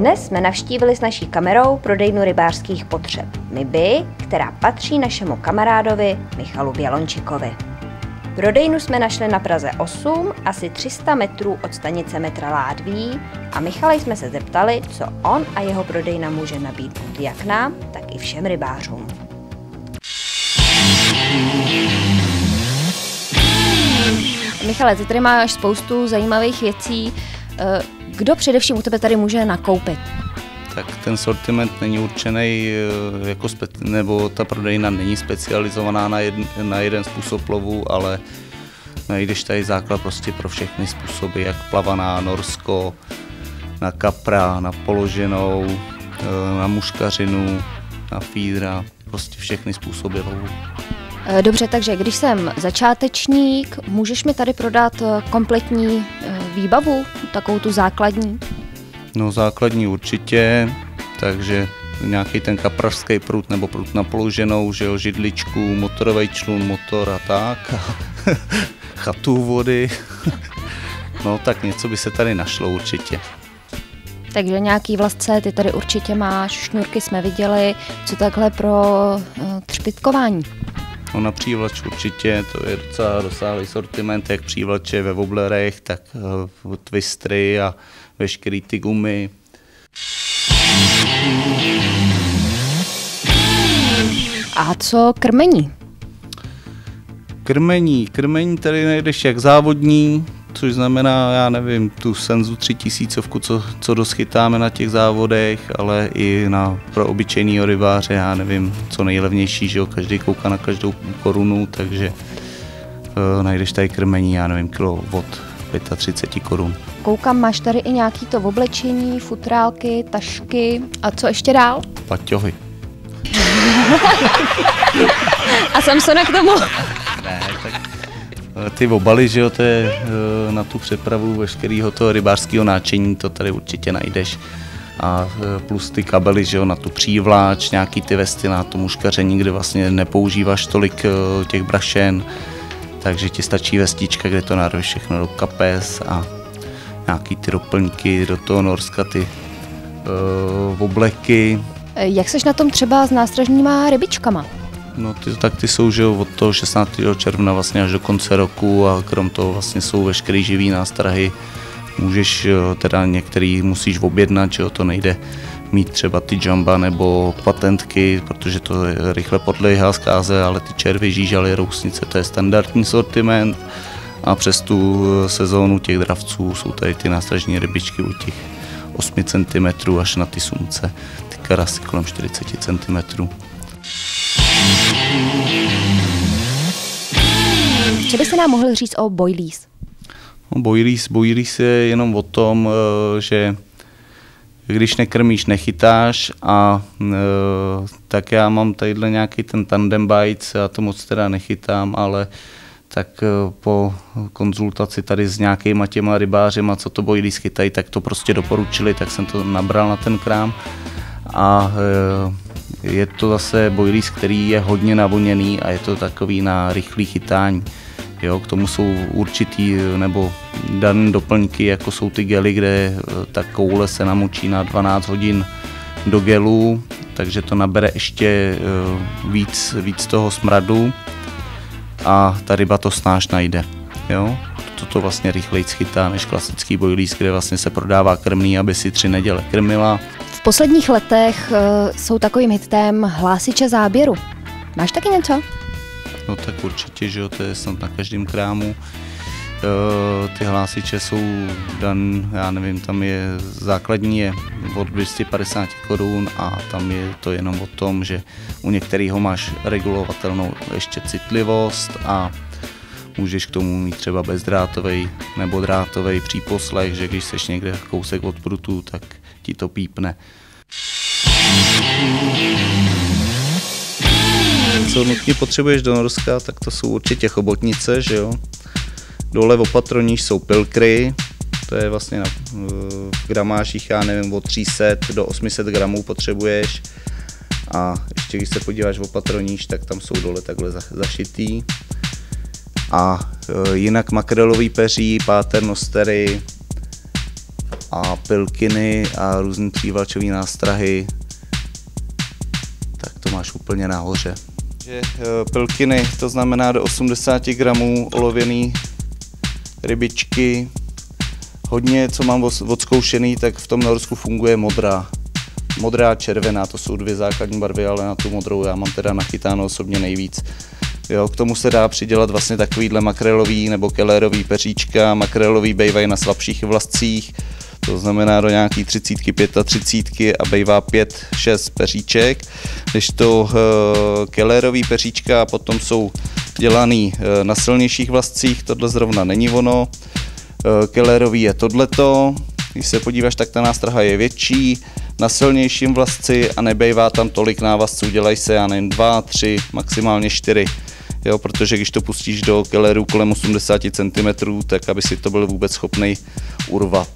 Dnes jsme navštívili s naší kamerou prodejnu rybářských potřeb Miby, která patří našemu kamarádovi Michalu Bělončikovi. Prodejnu jsme našli na Praze 8, asi 300 metrů od stanice metra Ládví a Michala jsme se zeptali, co on a jeho prodejna může nabídnout jak nám, tak i všem rybářům. Michale, ty tady máš spoustu zajímavých věcí. Kdo především u tebe tady může nakoupit? Tak ten sortiment není určený, nebo ta prodejna není specializovaná na jeden způsob lovu, ale najdeš tady základ prostě pro všechny způsoby, jak plavaná, norsko, na kapra, na položenou, na muškařinu, na fídra, prostě všechny způsoby lovu. Dobře, takže když jsem začátečník, můžeš mi tady prodat kompletní výbavu, takovou tu základní? No základní určitě, takže nějaký ten kaprařský prut nebo prut na položenou, že jo, židličku, motorový člun, motor a tak, chatu vody, no tak něco by se tady našlo určitě. Takže nějaký vlastce ty tady určitě máš, šňůrky jsme viděli, co takhle pro třpytkování? No na přívlač určitě, to je docela rozsáhlý sortiment, jak přívlače ve woblerech, tak twistry a veškerý ty gumy. A co krmení? Krmení tady najdeš jak závodní, což znamená, já nevím, tu Senzu 3000, co doschytáme na těch závodech, ale i pro obyčejného rybáře, já nevím, co nejlevnější, že jo, každý kouká na každou korunu, takže najdeš tady krmení, já nevím, kilo od 35 korun. Koukám, máš tady i nějaký to oblečení, futrálky, tašky a co ještě dál? Paťohy. A Samsona k tomu? Ne, tak ty obaly, že jo, to je na tu přepravu veškerého toho rybářského náčení, to tady určitě najdeš. A plus ty kabely, že jo, na tu přívláč, nějaký ty vesty na to muškaření, kde vlastně nepoužíváš tolik těch brašen, takže ti stačí vestička, kde to narveš všechno do kapes a nějaký ty doplňky do toho norska, ty obleky. Jak seš na tom třeba s nástražníma rybičkama? No ty jsou, že od toho 16. června vlastně až do konce roku a krom toho vlastně jsou veškerý živý nástrahy. Můžeš, teda některý musíš objednat, že to nejde mít třeba ty jamba nebo patentky, protože to rychle podléhá zkáze, ale ty červy, žížaly, rousnice, to je standardní sortiment a přes tu sezónu těch dravců jsou tady ty nástražní rybičky u těch 8 cm až na ty sumce, ty karasy kolem 40 cm. Co by se nám mohl říct o boilies? No, boilies je jenom o tom, že když nekrmíš, nechytáš a tak já mám tadyhle nějaký ten tandem bites, já to moc teda nechytám, ale tak po konzultaci tady s nějakýma těma rybářema, co to boilies chytají, tak to prostě doporučili, tak jsem to nabral na ten krám a je to zase boilies, který je hodně navoněný a je to takový na rychlý chytání. Jo, k tomu jsou určitý nebo dané doplňky, jako jsou ty gely, kde ta koule se namočí na 12 hodin do gelu, takže to nabere ještě víc toho smradu a ta ryba to snáš najde. Jo? To vlastně rychleji chytá než klasický boilies, kde vlastně se prodává krmný, aby si 3 neděle krmila. V posledních letech jsou takovým hitem hlásiče záběru. Máš taky něco? No tak určitě, že jo, to je snad na každém krámu. Ty hlásiče jsou dan, já nevím, tam je základní je od 250 korun a tam je to jenom o tom, že u některého máš regulovatelnou ještě citlivost a můžeš k tomu mít třeba bezdrátovej nebo drátovej příposlech, že když seš někde kousek od prutu, tak ti to pípne. Co nutně potřebuješ do Norska, tak to jsou určitě chobotnice, že jo. Dole opatroníž jsou pilkry, to je vlastně v gramážích, já nevím, od 300 do 800 gramů potřebuješ. A ještě když se podíváš v opatroníž, tak tam jsou dole takhle zašitý. A jinak makrelový peří, páternostery a pilkiny a různý přívalčové nástrahy, tak to máš úplně nahoře. Pilkiny, to znamená do 80 gramů olověný rybičky. Hodně, co mám odzkoušený, tak v tom Norsku funguje modrá. Modrá a červená, to jsou dvě základní barvy, ale na tu modrou já mám teda nachytáno osobně nejvíc. Jo, k tomu se dá přidělat vlastně takovýhle makrelový nebo kellerový peříčka. Makrelový bejvají na slabších vlascích, to znamená do nějaký 30, 35 a bejvá 5-6 peříček. Když to kellerový peříčka potom jsou dělaný na silnějších vlascích, tohle zrovna není ono. Kellerový je tohleto, když se podíváš, tak ta nástraha je větší, na silnějším vlasci a nebejvá tam tolik návazců, dělají se, já nevím, 2, 3, maximálně 4. Jo, protože když to pustíš do kelleru kolem 80 cm, tak aby si to byl vůbec schopný urvat.